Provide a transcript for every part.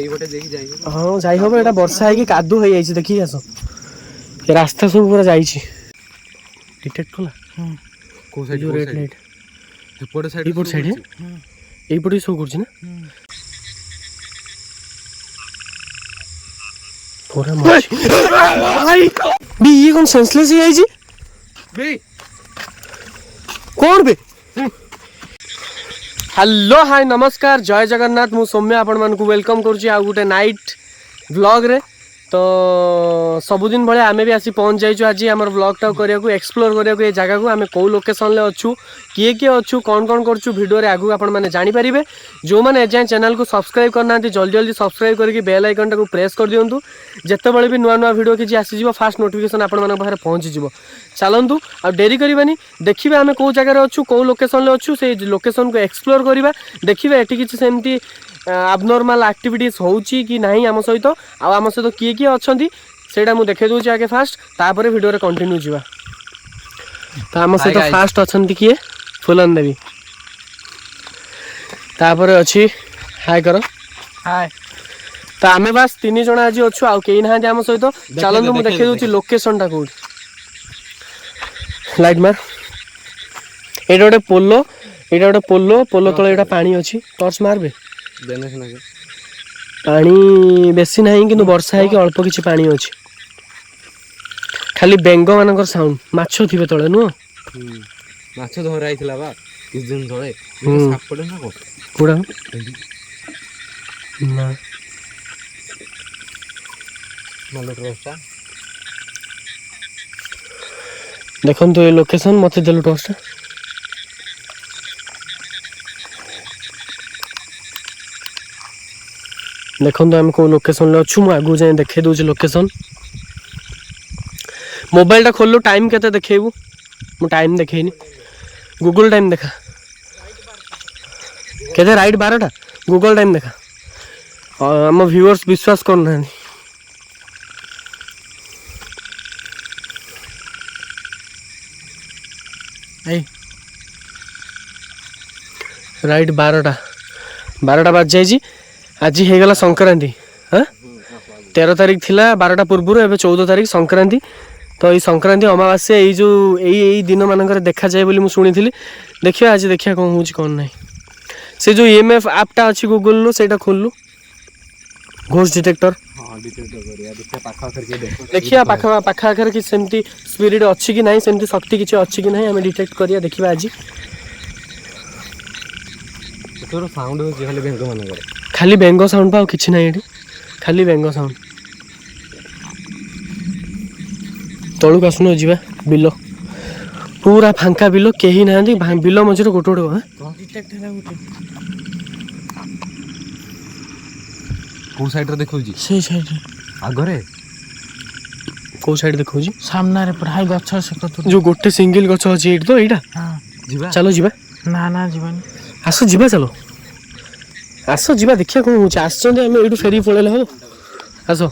हाँ जाई हम एटा वर्षा है कि कादू हो जाई देखी आस रास्ता सब पूरा जाई डिटेक्ट कला को साइड रेड लाइट एपट साइड एपट साइड है एपट शो कर ना पूरा भाई बी ये कौन सेंसलेस ही आई जी बे कौन बे हेलो हाय नमस्कार जय जगन्नाथ मु सौम्य आपण मान को वेलकम करूची आ गुटे नाइट व्लॉग रे तो सबुदिन भाई आमे भी आसी पहुँच जाइछु आज आम व्लॉगटा करिया एक्सप्लोर करिया ये जगह को आम कौ लोकेशन ले अच्छू किए किए अच्छू कौन कौन करछु वीडियो रे आगु आपण माने जानि परिबे जो माने एजाय चैनल को सब्सक्राइब करना जल्दी जल्दी सब्सक्राइब करके बेल आइकन टाको प्रेस कर दियंतु जेतेबेले भी नुआ नुआ वीडियो किछि आसी जिवो फास्ट नोटिफिकेशन आपण माने पाखरे पहुँची जिवो चलतु आ डेरी करबानी देखिबे आमे कौ जगह रे अच्छू कौ लोकेशन ले अच्छू से लोकेशन को एक्सप्लोर करिबा देखिबे एठी किछि सेमती abnormal activities होउची कि नाही आम सहित आम सहित किए किए अछंती सेटा मु देखे दूची आगे फास्ट तापर वीडियो रे कंटिन्यू जिवा तो आम सहित फास्ट अछंती किए फुलन देवी तापर अछि हाय करो हाय तो आमे बस 3 जण आज अछु आ केही ना आम सहित चलंतु मु देखे दूची लोकेशन टा कोड लाइट मार एटा गोटे पोलो पोलो तळे एटा पानी अछि टॉर्च मारबे पानी बेसी नहीं कि वर्षा है कि अल्प किछि पानी अछि खाली बेंग मानकर साउंड माछो थिबे तळे नु माछो धरा आइथिला बा किछ दिन तळे साप पडे ना को पुडा ना मालो टॉर्चटा देखन तो ये लोकेशन मते देलु टॉर्चटा देखो तो आम को लोकेशन अच्छु मु आगु जाए देखे दूची लोकेशन मोबाइल टा खोलु टाइम केते देखेबू मु टाइम देखेनी गूगल टाइम देखा केते राइट 12टा गूगल टाइम देखा आम व्यूअर्स विश्वास करना राइट 12टा बाज जाइए आज हेगला संक्रांति हाँ 13 तारीख थिला 12टा पूर्व एवं 14 तारीख संक्रांति तो ये संक्रांति अमावास्या ये जो यही दिन मानक देखा जाए बोली मुझे देखिए आज देखिए कौन हो कौन ना से जो EMF ऐपटा अच्छी गूगल से खोलु घोष डिटेक्टर देखिए पाखाखर कि सेमती स्पिरिट अच्छी कि नहीं सेमती शक्ति किसी अच्छी कि नहीं आम डिटेक्ट करिया देखिए आज साउंड खाली बेंग मानकर खाली बेंग साउंड पा किछि ना एठी खाली बेंग साउंड तळु आसुनो जिबा बिलो पूरा फांका बिलो केही नांदी बिलो मझिर गोटे गोटे हां डिटेक्ट हैला गोटे को साइड रे देखौ जी से साइड रे आगरे को साइड देखौ जी सामना रे पढ़ाई गछ से कतो जो गोटे सिंगल गछ अछि एठी तो एटा हां जिबा चलो जिबा ना ना जीवन आसो जिबा चलो आसो जिबा देखिया कोन होछ आछन हम एडू फेरी पळेले हो आसो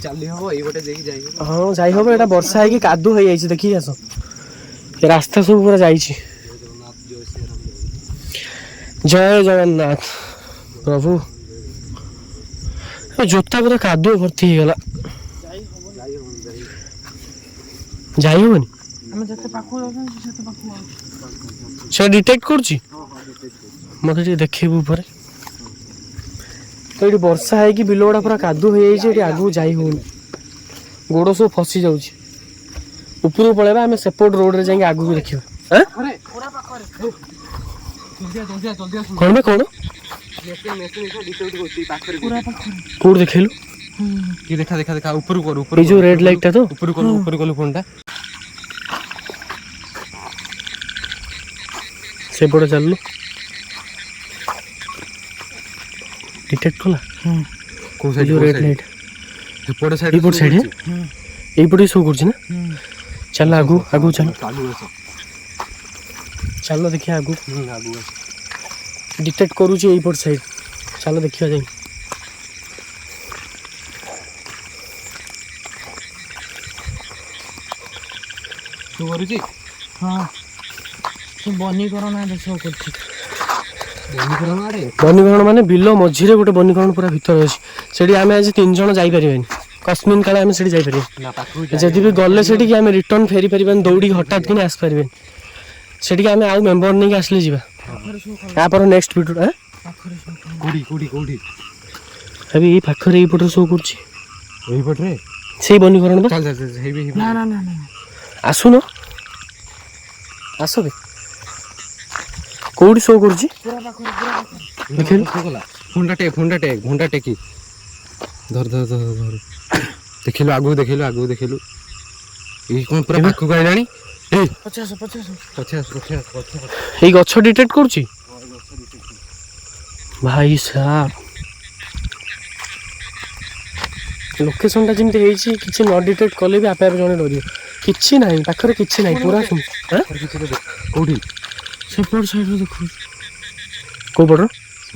चली हबो एई बटे देखि जाई हां जाई हबो एटा वर्षा है कि कादू हो जाई देखि आसो रास्ता सब पूरा जाई छी जय जगन्नाथ प्रभु जोता पूरा कादू भर्ती हो गला जाई हबोनी हम जते पाखु रहन सेते पाखु से डिटेक्ट करछि मत देखू पर तो ये वर्षा है कि बिलगुड़ा पूरा कादू हो जाए आगू जाई हो गोड़ सब फसी जाऊँ ऊपर पलैबा आम सेपट रोड रे जाए आगू देखा कौन कौन कौट देखलु कि देखा देखा देखा ऊपर कर ऊपर जो रेड लाइट टा तो ऊपर कर फोन टा सेपट चलु डिटेक्ट कला को साइड जो रेड लाइट एपट साइड है एपटे शो कर ना चल आगू आगू चल चलो देखिए आगू डिटेक्ट करूची एपट साइड चलो देखिया जाई तू करूची हां तू बनी करो ना देखो करछी ବନୀକରଣ ମାନେ ବିଲ ମଝିରେ ଗୋଟେ ବନୀକରଣ ପୁରା ଭିତରେ ଅଛି। ସେଠି ଆମେ ଆଜି 3 ଜଣ ଯାଇପାରିବାନି, କସ୍ମିନ କାଳେ ଆମେ ସେଠି ଯାଇପାରିବାନି। ଯଦି ବି ଗଲେ ସେଠିକି ଆମେ ରିଟର୍ନ ଫେରି ପାରିବାନି, ଦୌଡ଼ିକି ହଠାତ୍ କିନି ଆସିପାରିବାନି ସେଠିକି। ଆମେ ଆଉ ମେମ୍ବର ନେଇକି ଆସିଲେ ଯିବା। ତାପରେ ନେକ୍ସଟ ଭିଡ଼ିଓ କୋଉଠି ଏବେ ଏଇ ପାଖରେ ଏଇପଟରେ ଶୋ କରୁଛି, ଏଇପଟରେ ସେଇ ବନୀକରଣ ବା। ନା ନା ନା ନା ଆସୁନ, ଆସ ବେ। କୋଉଠି ଶୋ କରୁଛି ପୁରା ପାଖରେ ପୁରା ପାଖରେ। ଦେଖିଲୁ? ଫୋନଟା ଟେକି ଧର ଦେଖିଲୁ, ଆଗକୁ ଦେଖିଲୁ। ଏଇ କଣ ପୁରା ପାଖକୁ ଆଇଲାଣି। ଏଇ 50 ଏଇ ଗଛ ଡିଟେକ୍ଟ କରୁଛି ଭାଇ ସାବ। ଲୋକେସନଟା ଯେମିତି ହେଇଛି, କିଛି ନ ଡିଟେକ୍ଟ କଲେ ବି ଆପେ ଆପେ ଜଣେ ଡରିବ। କିଛି ନାହିଁ ପାଖରେ, କିଛି ନାହିଁ, ପୁରା କୋଉଠି ସେପଟ ସାଇଡରେ ଦେଖୁଛି। କୋଉ ପଟର?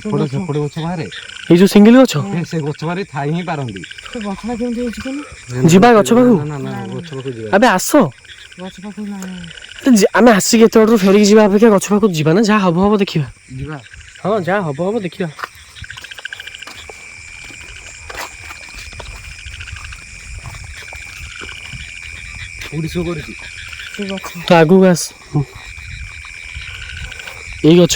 ସେପଟେ ଗଛ ବାହାରେ, ଏଇ ଯୋଉ ସିଙ୍ଗଲ ଗଛ। ସେ ଗଛ ବାହାରେ ଥାଇ ହିଁ ପାରନ୍ତି। ସେ ଗଛଟା କେମିତି ହେଇଛି କହିଲୁ? ଯିବା ଗଛ ପାଖକୁ। ନା ଗଛ ପାଖକୁ ଯିବା। ଆବେ ଆସ, ଗଛ ପାଖକୁ ନାହିଁ। ଆମେ ଆସିକି ଏତେ ବାଟରୁ ଫେରିକି ଯିବା ଅପେକ୍ଷା ଗଛ ପାଖକୁ ଯିବା ନା। ଯାହା ହବ ଦେଖିବା। ଯିବା। ହଁ ଯାହା ହବ ଦେଖିବା। କୋଉଠି ଶୋ କରୁଛି? ସେ ଗଛ ତ ଆଗକୁ ଆସ। ଏଇ ଗଛ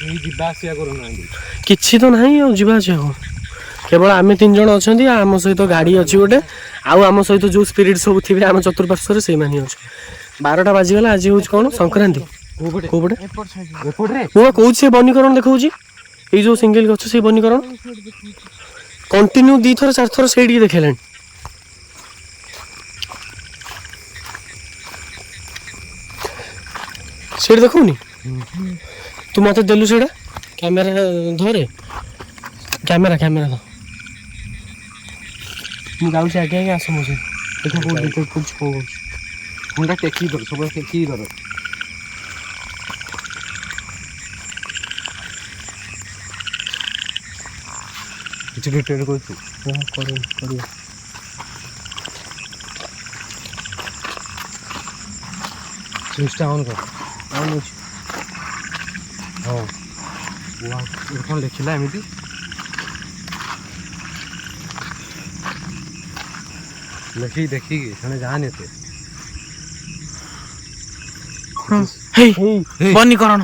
ଏଇ ଯିବା ଆସିବା କରୁନାହାନ୍ତି। କିଛି ତ ନାହିଁ ଆଉ ଯିବା ଆସିବା କଣ? କେବଳ ଆମେ 3 ଜଣ ଅଛନ୍ତି, ଆଉ ଆମ ସହିତ ଗାଡ଼ି ଅଛି ଗୋଟେ, ଆଉ ଆମ ସହିତ ଯୋଉ ସ୍ପିରିଟ୍ ସବୁ ଥିବେ ଆମ ଚତୁର୍ପାର୍ଶ୍ୱରେ ସେଇମାନେ ହିଁ ଅଛି। 12ଟା ବାଜିଗଲା। ଆଜି ହଉଛି କଣ? ସଂକ୍ରାନ୍ତି। କୋଉ ପଟେ? ଏପଟ ସାଇଡ ଏପଟରେ ମୁଁ ବା କହୁଛି ସେ ବନୀକରଣ ଦେଖାଉଛି। ଏଇ ଯୋଉ ସିଙ୍ଗଲ ଗଛ ସେଇ ବନୀକରଣ କଣ୍ଟିନ୍ୟୁ 2 ଥର 4 ଥର ସେଇଠିକି ଦେଖେଇଲାଣି। ସେଇଠି ଦେଖଉନି? ତୁ ମତେ ଦେଲୁ ସେଇଟା, କ୍ୟାମେରା ଧରେ, କ୍ୟାମେରା ଧର। ମୁଁ ଯାଉଛି ଆଗେ ଆସ ମୋ ସହିତ। ଦେଖିଆ କୋଉ ଡିଟେକ୍ଟ କରୁଛି, କଣ କରୁଛି। ଫୋନଟା ଟେକି ଧର, ସବୁବେଳେ ଟେକି ଧର। କିଛି ଡିଟେକ୍ଟ କରୁଛୁ? କରିବ। ସୁଇଚଟା ଅନ୍ କର। ଅନ୍ ଅଛି। ହଁ କଣ ଲେଖିଲା ଏମିତି? ଦେଖିକି ଜଣେ ଯାଆନି ଏତେ। ହେଇ ହେଇ ବନୀକରଣ।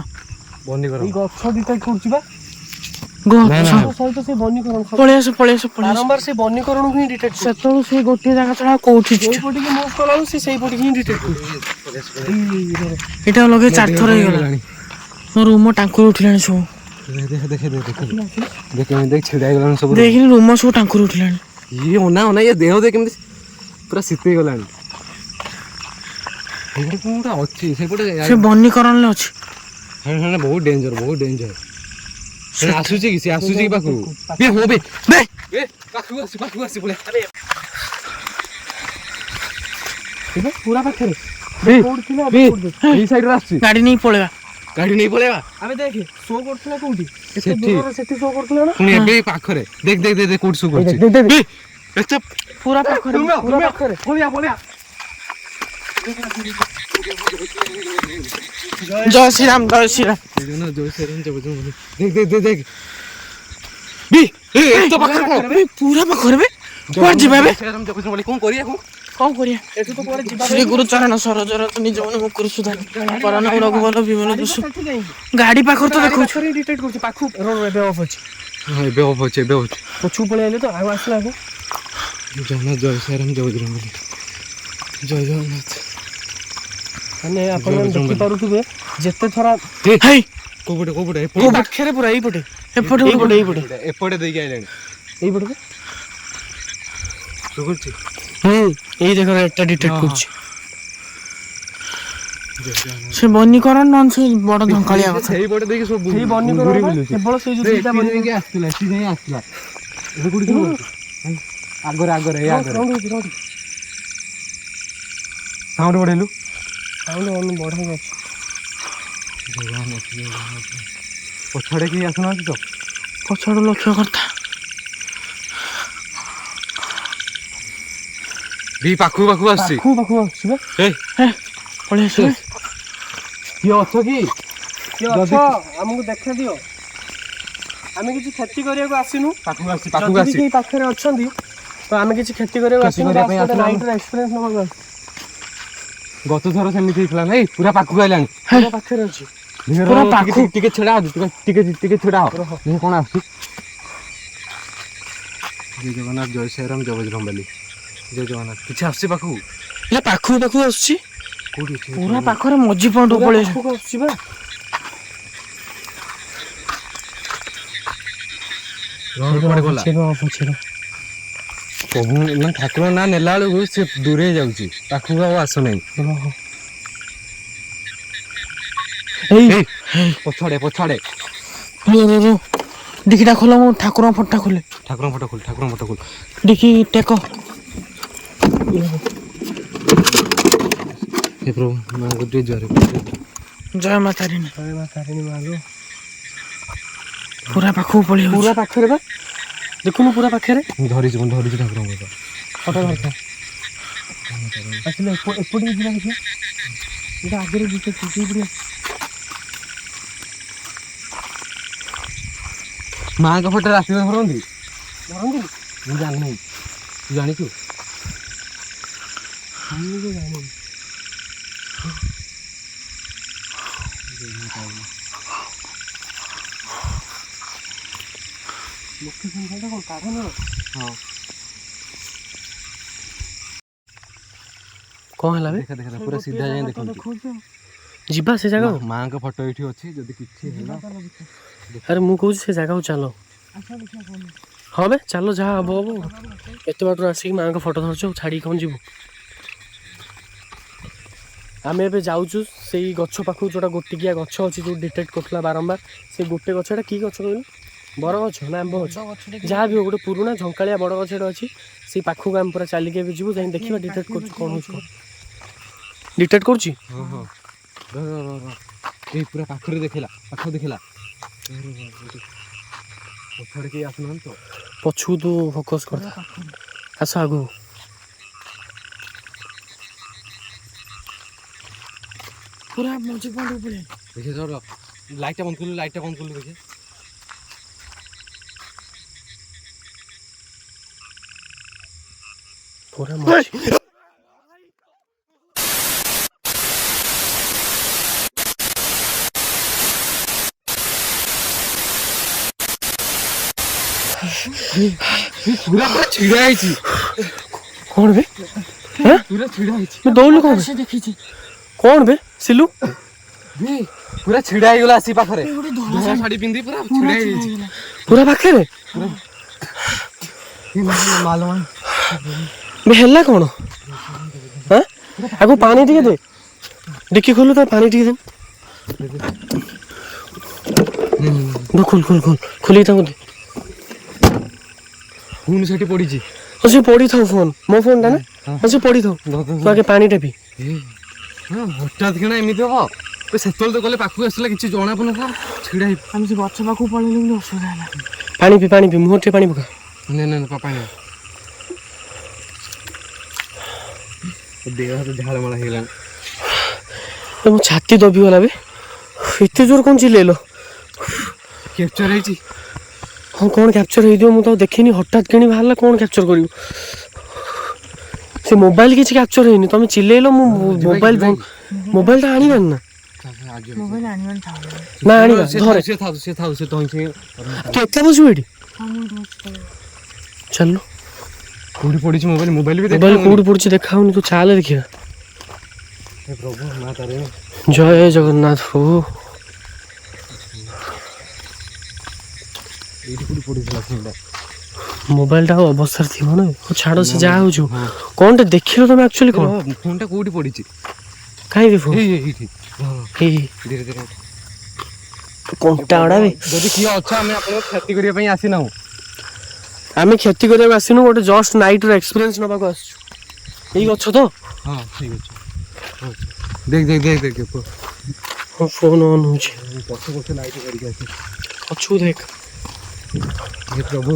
ଏଇ ଗଛ ଡିଟେକ୍ଟ କରୁଛି ବା। ଗଛ ସହିତ ସେ ବନୀକରଣ ପଳେଇ ଆସ। ବାରମ୍ବାର ସେ ବନୀକରଣକୁ ହିଁ ଡିଟେକ୍ଟ କରୁଛି। ସେତେବେଳୁ ସେଇ ଗୋଟିଏ ଜାଗା ଛଡା ଆଉ କୋଉଠି ଯୋଉପଟିକି ମୁଭ୍ କଲାବେଳକୁ ସେ ସେଇପଟିକି ହିଁ ଡିଟେକ୍ଟ କରୁଛି। ଏଇଟା ଲଗେଇ 4 ଥର ହେଇଗଲା। ମୋ ରୁମ ଟାଙ୍କୁରି ଉଠିଲାଣି ସବୁ। ଦେଖ ଛିଡା ହେଇଗଲାଣି ସବୁ। ଦେଖିନି ରୁମ ସବୁ ଟାଙ୍କୁରି ଉଠିଲାଣି। ଇଏ ଅନା ଇଏ ଦେହ ଦେ କେମିତି ପୁରା ଶୀତେଇ ଗଲାଣି। ସେଇପଟେ କଣ ଗୋଟେ ଅଛି, ସେଇପଟେ ସେ ବନୀକରଣରେ ଅଛି। ବହୁତ ଡେଞ୍ଜର। ଆସୁଛି କି ସେ ଆସୁଛି କି ପାଖକୁ? ପାଖକୁ ଆସି ପୁରା ପାଖରେ ଏଇ ସାଇଡରେ ଆସୁଛି। ଗାଡି ନେଇ ପଳେଇବା। ଆମେ ଦେଖେ ଶୋ କରୁଥିଲା କୋଉଠି? ସେଠି ସେଠି ଶୋ କରୁଥିଲା ନା? ପୁଣି ଏବେ ପାଖରେ ଦେଖ କୋଉଠି ଶୋ କରୁଛି। ପୁରା ପାଖରେ ଜୟ ଶ୍ରୀରାମ। ଦେଖ ପୁରା ପାଖରେ ବେ। କୁଆଡେ ଯିବା ବେ? କଣ କରିବା? ଏଠୁ ତ କୁଆଡେ ଯିବା? ଶ୍ରୀ ଗୁରୁ ଚରଣ ସରୋଜର ନିଜ ମନ ମୁକୁର ସୁଧାର ପରାନ ରଘୁବର ବିମଲ ଦୋଷ। ଗାଡି ପାଖରେ ତ ଦେଖୁଛୁ। ଡିଟେକ୍ଟ କରୁଛି ପାଖକୁ। ଏବେ ଅଫ୍ ଅଛି। ଏବେ ଅଫ୍ ଅଛି। ପଛକୁ ପଳେଇ ଆଇଲେ ତ ଆଉ ଆସିଲା ଆଗ। ଜୟ ଶ୍ରୀରାମ ଜୟ ଜଗନ୍ନାଥ। ମାନେ ଆପଣ ଦେଖିପାରୁଥିବେ ଯେତେ ଥର କୋଉପଟେ ପାଖରେ ପୁରା ଏଇପଟେ ଏପଟେ ଦେଇକି ଆଇଲାଣି। ଏଇପଟେ ଶୁଭୁଛି? ଏଇ ଦେଖ ଏଟା ଡିଟେକ୍ଟ କରୁଛି। ସେ ବନୀକରଣ ନନ୍ ସେ ବଡ ଧଙ୍କାଳିଆ କଥା। ସେଇପଟେ ଦେଇକି ସବୁ ସେଇ ବନୀକରଣ କେବଳ ସେଇ ଯୋଉ ଦିଟା ବନୀକରଣ ଆସିଥିଲା। ଏବେ କୋଉଠି ଶୋ କରୁଛି? ଆଗରେ ସାଉଣ୍ଡ ବଢେଇଲୁ। ବଢେଇ ଅଛି। ପଛଆଡେ କେହି ଆସୁନାହାନ୍ତି ତ? ପଛଆଡୁ ଲକ୍ଷ୍ୟ କରିଥା। ପାଖକୁ ଆସୁଛି। ପାଖକୁ ଆସୁଛି ବା। ପଳେଇ ଆସିବେ। କିଏ ଅଛ କି? କିଏ ଅଛ ଆମକୁ ଦେଖା ଦିଅ। ଆମେ କିଛି କ୍ଷତି କରିବାକୁ ଆସିନୁ। ପାଖକୁ ଆସି ଯଦି ବି କେହି ପାଖରେ ଅଛନ୍ତି ତ ଆମେ କିଛି କ୍ଷତି କରିବାକୁ ଆସିନୁ। କରିବା ପାଇଁ ଆସିନୁ। ନାଇଟ୍ର ଏକ୍ସପିରିଏନ୍ସ ନେବାକୁ ଆସିଛୁ। ଗତ ଥର ସେମିତି ହେଇଥିଲା ନାଇଁ, ପୁରା ପାଖକୁ ଆଇଲାଣି। ପୁରା ପାଖରେ ଅଛି। ପୁରା ପାଖକୁ ଟିକେ ଛିଡ଼ା ହଉଛି, ଟିକେ ଛିଡ଼ା ହ। କଣ ଆସୁଛି? ଜୟ ଜଗନ୍ନାଥ, ଜୟ ଶ୍ରୀରାମ, ଜୟ ବଜରଙ୍ଗବାଲି। ଜୟ ଜଗନ୍ନାଥ। କିଛି ଆସୁଛି ପାଖକୁ? ହେଲେ ପାଖକୁ ଆସୁଛି। କୋଉଠି ଅଛି? ପୁରା ପାଖରେ ମଝି ପଏଣ୍ଟ ପଳେଇ ଆସୁଛି ବା। କୁଆଡ଼େ ଗଲା? ପ୍ରଭୁ ମାନେ ଠାକୁର ନାଁ ନେଲା ବେଳକୁ ସେ ଦୂରେଇ ଯାଉଛି, ପାଖକୁ ଆଉ ଆସୁନାହିଁ। ପଛଆଡ଼େ ଡିକିଟା ଖୋଲ, ମୁଁ ଠାକୁରଙ୍କ ଫଟୋ ଖୋଲେ। ଠାକୁରଙ୍କ ଫଟୋ ଖୋଲ। ଡିକି ଟେକ। ହେ ପ୍ରଭୁ, ମାଙ୍କୁ ଟିକେ ଜୁହାର ଜୟ ମା ତାରିଣୀ। ମାଲୋ ପୁରା ପାଖକୁ ପଳେଇ ଯାଉଛି। ପୁରା ପାଖରେ ବା, ଦେଖୁନୁ ପୁରା ପାଖରେ। ମୁଁ ଧରିଛି ଠାକୁରଙ୍କ ଫଟୋ ଦରକାର। ଆସିଲେ ଏପଟେ ଯିବା ଦେଖିବା। ଏଇଟା ଆଗରେ ପଡ଼ିଆ। ମାଙ୍କ ଫଟୋ ରାତିରେ ଧରନ୍ତି? ମୁଁ ଜାଣିନି। ତୁ ଜାଣିଛୁ? ଜାଣିନି। କଣ ହେଲା? ଦେଖା ପୁରା ସିଧା ଯାଇ ଦେଖନ୍ତୁ। ଯିବା ସେ ଜାଗାକୁ। ମାଙ୍କ ଫଟୋ ଏଇଠି ଅଛି, ଯଦି କିଛି ହେଲା। ଆରେ ମୁଁ କହୁଛି ସେ ଜାଗାକୁ ଚାଲ। ହଁ ବେ ଚାଲ, ଯାହା ହବ ହବ। ଏତେ ବାଟରୁ ଆସିକି ମାଙ୍କ ଫଟୋ ଧରିଛୁ, ଛାଡ଼ିକି କ'ଣ ଯିବୁ? ଆମେ ଏବେ ଯାଉଛୁ ସେଇ ଗଛ ପାଖକୁ, ଯେଉଁଟା ଗୋଟିକିଆ ଗଛ ଅଛି, ଯେଉଁ ଡିଟେକ୍ଟ କରୁଥିଲା ବାରମ୍ବାର। ସେ ଗୋଟେ ଗଛଟା କି ଗଛ କହିଲୁ? ବର ଗଛ ନା ଆମ୍ବ ଗଛ? ଯାହା ବି ହଉ, ଗୋଟେ ପୁରୁଣା ଝଙ୍କାଳିଆ ବଡ଼ ଗଛଟା ଅଛି। ସେଇ ପାଖକୁ ଆମେ ପୁରା ଚାଲିକି ଏବେ ଯିବୁ, ଯାଇକି ଦେଖିବା ଡିଟେକ୍ଟ କରୁଛୁ କ'ଣ ହେଉଛି। ଡିଟେକ୍ଟ କରୁଛି। ହଁ ଏଇ ପୁରା ପାଖରେ ଦେଖିଲା। ପଛଆଡ଼େ କେହି ଆସୁନାହାନ୍ତି ତ? ପଛକୁ ତୁ ଫୋକସ୍ କରିଥା। ଆସ ଆଗକୁ। ପୁରା ମଝି ପଏଣ୍ଟ ପଳେଇ। ଦେଖେ ଧର, ଲାଇଟ୍ଟା ବନ୍ଦ କଲୁ ଦେଖେ। ପୁରା ମଝି। ପୁରା ଛିଡ଼ା ହେଇଛି। କ'ଣ ବେ? ପୁରା ଛିଡ଼ା ହେଇଛି। ଦୌଡ଼ିଲୁ କ'ଣ? ସେ ଦେଖିଛି। କ'ଣ ବେ ସିଲୁ? ପୁରା ଛିଡ଼ା ହେଇଗଲା ଆସି ପାଖରେ। ଧଳା ଶାଢ଼ୀ ପିନ୍ଧି ପୁରା ଛିଡ଼ା ହେଇଯାଇଛି। ପୁରା ପାଖରେ ବେ ହେଲା କ'ଣ? ଆଗକୁ ପାଣି ଟିକେ ଦେ। ଡିକି ଖୋଲୁ, ତା ପାଣି ଟିକେ ଦେ। ଖୋଲିକି ତାଙ୍କୁ ଦେ। ଫୋନ୍ ସେଠି ପଡ଼ିଛି। ସେ ପଡ଼ିଥାଉ ଫୋନ୍, ମୋ ଫୋନ୍ଟା ନା। ସେ ପଡ଼ିଥାଉ, ତୁ ଆଗେ ପାଣିଟା ପି। ହଠାତ୍ କିଣା ଏମିତି ହବ? ସେତେବେଳେ ତ ଗଲେ ପାଖକୁ ଆସିଲା, କିଛି ଜଣା ପଡୁନଥିଲା। ଛିଡ଼ା ହେଇ ଆମେ ସେ ଗଛ ପାଖକୁ ପଳେଇଲେ କିନ୍ତୁ ଅସୁବିଧା ହେଲା। ପାଣି ପି, ମୁହଁ ଟିକେ ପାଣି ପକା। ପାଣି ଦେହ ହାତ ଝାଳମାଳ ହେଇଗଲାଣି। ମୋ ଛାତି ଦବିଗଲା ବେ। ଏତେ ଜୋର କ'ଣ ଚିଲେଇଲ? କ୍ୟାପଚର ହେଇଛି। ହଁ, କ'ଣ କ୍ୟାପଚର ହେଇଥିବ, ମୁଁ ତ ଦେଖିନି। ହଠାତ୍ କିଣି ବାହାରିଲା, କ'ଣ କ୍ୟାପଚର କରିବୁ? ସେ ମୋବାଇଲ କିଛି କ୍ୟାପଚର ହେଇନି। ତମେ ଚିଲେଇଲ, ମୁଁ ମୋବାଇଲଟା ଆଣିବାନି ନା। ନା ଆଣିବା, ଧରେ। ସେ ଥାଉ। ତୁ ଏକା ବସିବୁ ଏଠି? ଚାଲୁ। କୋଉଠି ପଡ଼ିଛି ମୋବାଇଲ? ମୋବାଇଲ କୋଉଠି ପଡ଼ିଛି ଦେଖାଉନି। ତୁ ଚାଲେ ଦେଖିବା। ପ୍ରଭୁ ମା ତାରିଣୀ, ଜୟ ଜଗନ୍ନାଥ ପ୍ରଭୁ। ଏଇଠି କୋଉଠି ପଡ଼ିଥିଲା ଫୋନଟା? ମୋବାଇଲଟା ଆଉ ଅବସ୍ଥାରେ ଥିବ ନା? ଛାଡ଼, ସେ ଯାହା ହଉଛି। କ'ଣଟେ ଦେଖିଲ ତମେ ଆକ୍ଚୁଆଲି? କ'ଣ ଫୋନଟା କୋଉଠି ପଡ଼ିଛି? କାହିଁକି ଫୋନ? କଣ୍ଟା ଅଡ଼ା ବେ। ଯଦି କିଏ ଅଛ, ଆମେ ଆପଣଙ୍କୁ କ୍ଷତି କରିବା ପାଇଁ ଆସିନାହୁଁ। ଆମେ କ୍ଷତି କରିବାକୁ ଆସିନୁ, ଗୋଟେ ଜଷ୍ଟ ନାଇଟ୍ର ଏକ୍ସପିରିଏନ୍ସ ନେବାକୁ ଆସିଛୁ। ଏଇ ଗଛ ତ? ହଁ, ଠିକ୍ ଅଛି। ଦେଖ। ହଁ, ଫୋନ୍ ଅନ୍ ହେଉଛି। ପଛେ ଲାଇଟ୍ କରିକି ଆସି ପଛକୁ ଦେଖ। ହେ ପ୍ରଭୁ,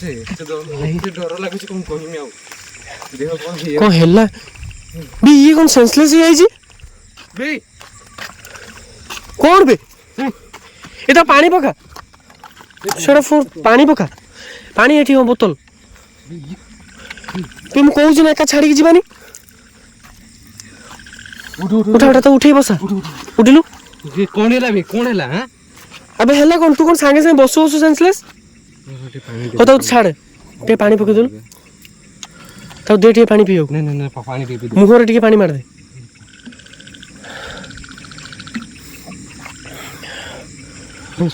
ଏତେ ଡର ଲାଗୁଛି, କ'ଣ କହିମି ଆଉ। ଦେହ କ'ଣ ହେଲା? ଇଏ କ'ଣ ସେନ୍ସଲେସ୍ ହେଇଯାଇଛି? କଣ ବେ ଏଟା ପାଣି ପକା ସେଟା ପାଣି ପକା ପାଣି ଏଠି ହଁ ବୋତଲ ତୁ ମୁଁ କହୁଛି ନା ଏକା ଛାଡ଼ିକି ଯିବାନି ଉଠା ଉଠା ତ ଉଠେଇ ବସା ଉଠିଲୁ କଣ ହେଲା ବେ କଣ ହେଲା ହାଁ ଆବେ ହେଲା କଣ ତୁ କଣ ସାଙ୍ଗେ ସାଙ୍ଗେ ବସୁ ବସୁ ସେନ୍ସଲେସ୍ ହଉ ତାକୁ ଛାଡେ ଟିକେ ପାଣି ପକେଇଦେଲୁ ତାକୁ ଦେ ଟିକେ ପାଣି ପିଇବାକୁ ନା ପାଣି ପିଇ ମୁହଁରେ ଟିକେ ପାଣି ମାରିଦେ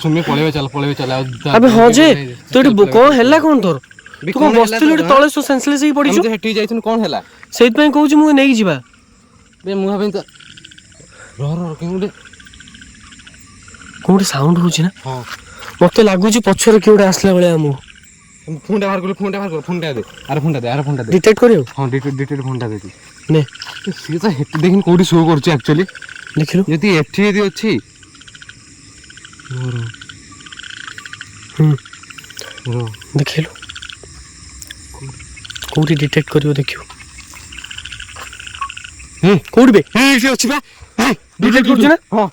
ସୁମି ପଳେଇବେ ଚାଲ ଆବେ ହଁ ଯେ ତୁ ଏଠି କଣ ହେଲା କଣ ତୋର ତୁ କଣ ବସିଥିଲୁ ଏଠି ତଳେ ସେନ୍ସଲେସ୍ ହେଇକି ପଡ଼ିଛୁ ହେଠି ଯାଇଥିଲୁ କଣ ହେଲା ସେଇଥିପାଇଁ କହୁଛି ମୁଁ ନେଇକି ଯିବା ବେ ମୁଁ ଭାବିନି ତ ରହ କେଉଁଠି କୋଉଠି ସାଉଣ୍ଡ ହଉଛି ନା ହଁ ମତେ ଲାଗୁଛି ପଛରେ କିଏ ଗୋଟେ ଆସିଲା ଭଳିଆ ମୁଁ ଫୋନଟା ବାହାର କର ଫୋନଟା ଦେ ଆରେ ଫୋନଟା ଦେ ଡିଟେକ୍ଟ କରିବାକୁ ହଁ ଡିଟେକ୍ଟ ଫୋନଟା ଦେ ନେ ସିଏ ତ ହେଠି ଦେଖିନି କୋଉଠି ଶୋ କରୁଛି ଆକ୍ଚୁଆଲି ଦେଖିଲୁ ଯଦି ଏଠି ଯଦି ଅଛି ଦେଖିଲୁ କୋଉଠି ଡିଟେକ୍ଟ କରିବ ଦେଖିବୁ କୋଉଠି ବେ ଏଠି ଅଛି ବା ଡିଟେକ୍ଟ କରୁଛୁ ନା ହଁ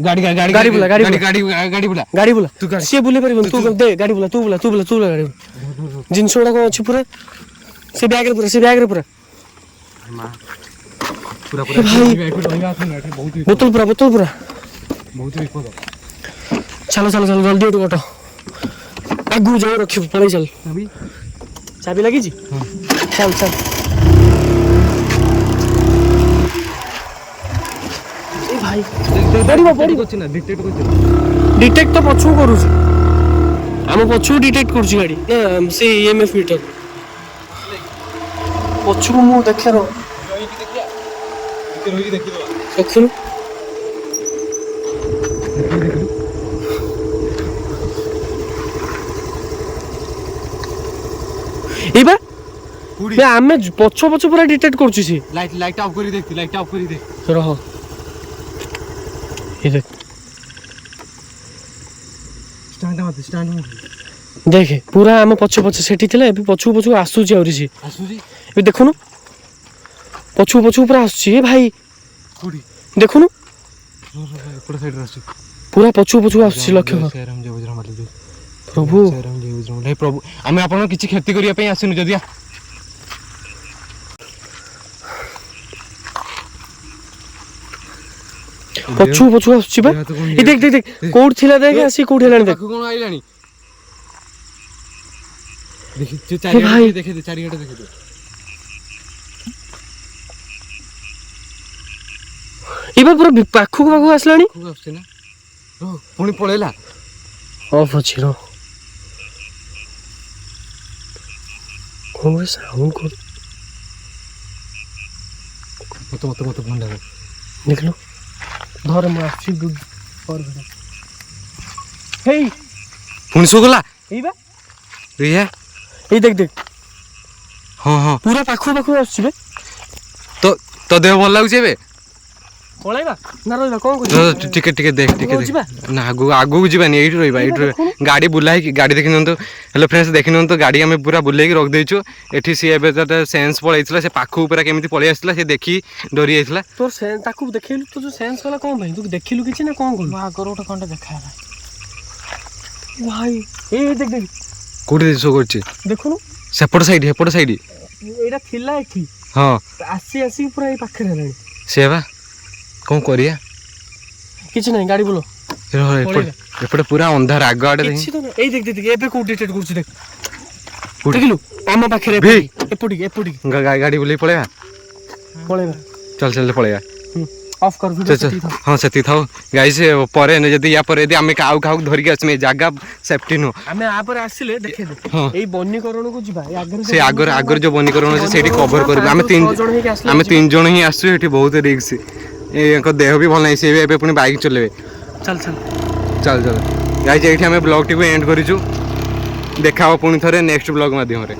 ଗାଡ଼ି ବୁଲା ଗାଡ଼ି ବୁଲା ତୁ ଗାଡ଼ି ସିଏ ବୁଲେଇ ପାରିବନି ତୁ ଦେ ଗାଡ଼ି ବୁଲା ତୁ ବୁଲା ଗାଡ଼ି ଜିନିଷ ଗୁଡାକ ଅଛି ପୁରା ସେ ବ୍ୟାଗରେ ପୁରା ବୋତଲ ପୁରା ବହୁତ ବିପଦ ଚାଲ ଜଲ୍ଦି ଉଠ ଅଟ ଆଗକୁ ଯାଇ ରଖିବୁ ପଳେଇ ଚାଲ ଚାବି ଲାଗିଛି ଚାଲ ଏ ଭାଇ ଡିଟେକ୍ଟ ତ ପଛକୁ କରୁଛି ଆମ ପଛକୁ ଡିଟେକ୍ଟ କରୁଛି ଗାଡ଼ି ନା ସେ EMF ମିଟର ପଛକୁ ମୁଁ ଦେଖେ ରଖିଲୁ ଏଇବା ଆମେ ପଛ ପୁରା ଡିଟେକ୍ଟ କରୁଛୁ ସେ ଲାଇଟ୍ ଅଫ୍ କରି ଦେଖ ରହ ଏ ଦେଖ ଦେଖେ ପୁରା ଆମ ପଛ ସେଠି ଥିଲା ଏବେ ପଛକୁ ଆସୁଛି ଆହୁରି ସିଏ ଏବେ ଦେଖୁନୁ ପଛକୁ ପୁରା ଆସୁଛି ଏ ଭାଇ ଦେଖୁନୁ ପୁରା ପଛକୁ ଆସୁଛି ଲକ୍ଷ୍ୟ ପ୍ରଭୁ ଆମେ ଆପଣଙ୍କ କିଛି କ୍ଷତି କରିବା ପାଇଁ ଆସିନୁ ଯଦି ପଛକୁ ଆସୁଛି ବା ଏ ଦେଖ କୋଉଠି ଥିଲା ଦେଖ ଆସି କୋଉଠି ହେଲାଣି ଦେଖ କଣ ଆଇଲାଣି ଚାରିଆଡେ ଦେଖେ ଏବେ ପୁରା ପାଖକୁ ଆସିଲାଣି ଆସୁଛି ନା ପୁଣି ପଳେଇଲା ଅଫ୍ ଅଛି ର କଣ ସାଉଣ୍ଡ କର ମତେ ଫୋନଟା ଦେଖିଲୁ ଧର ମୁଁ ଆସିଛି ହେଇ ପୁଣି ଶୋଗଲା ଏଇ ବା ଏଇ ଦେଖ ହଁ ପୁରା ପାଖକୁ ଆସୁଛି ବେ ତ ଦେହ ଭଲ ଲାଗୁଛି ଏବେ ପଳେଇବା ନା ରହିବା କଣ କରୁଛୁ ଟିକେ ଦେଖ ନା ଆଗକୁ ଯିବାନି ଏଇଠି ରହିବା ଗାଡ଼ି ବୁଲାଇକି ଗାଡ଼ି ଦେଖି ନିଅନ୍ତୁ ହେଲୋ ଫ୍ରେଣ୍ଡସ୍ ଦେଖି ନିଅନ୍ତୁ ଗାଡ଼ି ଆମେ ପୁରା ବୁଲେଇକି ରଖିଦେଇଛୁ ଏଠି ସିଏ ଏବେ ଗୋଟେ ସେନ୍ସ ପଳେଇଥିଲା ସେ ପାଖକୁ ପୁରା କେମିତି ପଳେଇ ଆସିଥିଲା ସେ ଦେଖି ଡରି ଯାଇଥିଲା ତୋର ତାକୁ ଦେଖେଇଲୁ ତୋ ଯୋଉ ସେନ୍ସ କଲା କଣ ପାଇଁ ତୁ ଦେଖିଲୁ କିଛି ନା କଣ କଲୁ ଆଗରୁ ଗୋଟେ କଣଟା ଦେଖାହେଲା ଭାଇ ଏଇ ଦେଖ କୋଉଠି ଶୋ କରୁଛି ଦେଖୁନୁ ସେପଟ ସାଇଡ୍ ଏଇଟା ଥିଲା ଏଠି ହଁ ଆସିକି ପୁରା ଏଇ ପାଖରେ ହେଲାଣି ସେ ବା କଣ କରିବା କିଛି ନାହିଁ ଗାଡ଼ି ବୁଲ ଏପଟେ ପୁରା ଅନ୍ଧାର ଆଗ ଆଡେ ଏଇ ଦେଖ ଏବେ କୋଉଠି ଡିଟେକ୍ଟ କରୁଛି ଦେଖ ଦେଖିଲୁ ଆମ ପାଖରେ ଏପଟିକି ଗାଡ଼ି ବୁଲେଇ ପଳେଇବା ଚାଲ ପଳେଇବା ଅଫ୍ କର ହଁ ସେତିକି ଥାଉ ଗାଇସ୍ ପରେ ଯଦି ୟା ପରେ ଯଦି ଆମେ ଆଉ କାହାକୁ ଧରିକି ଆସିବେ ଜାଗା ସେଫ୍ଟି ନୁହଁ ଆମେ ଆପରେ ଆସିଲେ ଦେଖେଇଦେ ଏଇ ବନୀକରଣକୁ ଯିବା ସେ ଆଗରେ ଯୋଉ ବନୀକରଣ ଅଛି ସେଇଠି କଭର କରିବୁ ଆମେ 3 ଜଣ ହିଁ ଆସିଛୁ ଏଠି ବହୁତ ରିକ୍ସ ଏଙ୍କ ଦେହ ବି ଭଲ ନାହିଁ ସେ ଏବେ ପୁଣି ବାଇକ୍ ଚଲେଇବେ ଚାଲ ଗାଇସ୍ ଏଇଠି ଆମେ ବ୍ଲଗଟିକୁ ଏଣ୍ଡ କରିଛୁ ଦେଖା ହବ ପୁଣି ଥରେ ନେକ୍ସଟ ବ୍ଲଗ ମାଧ୍ୟମରେ।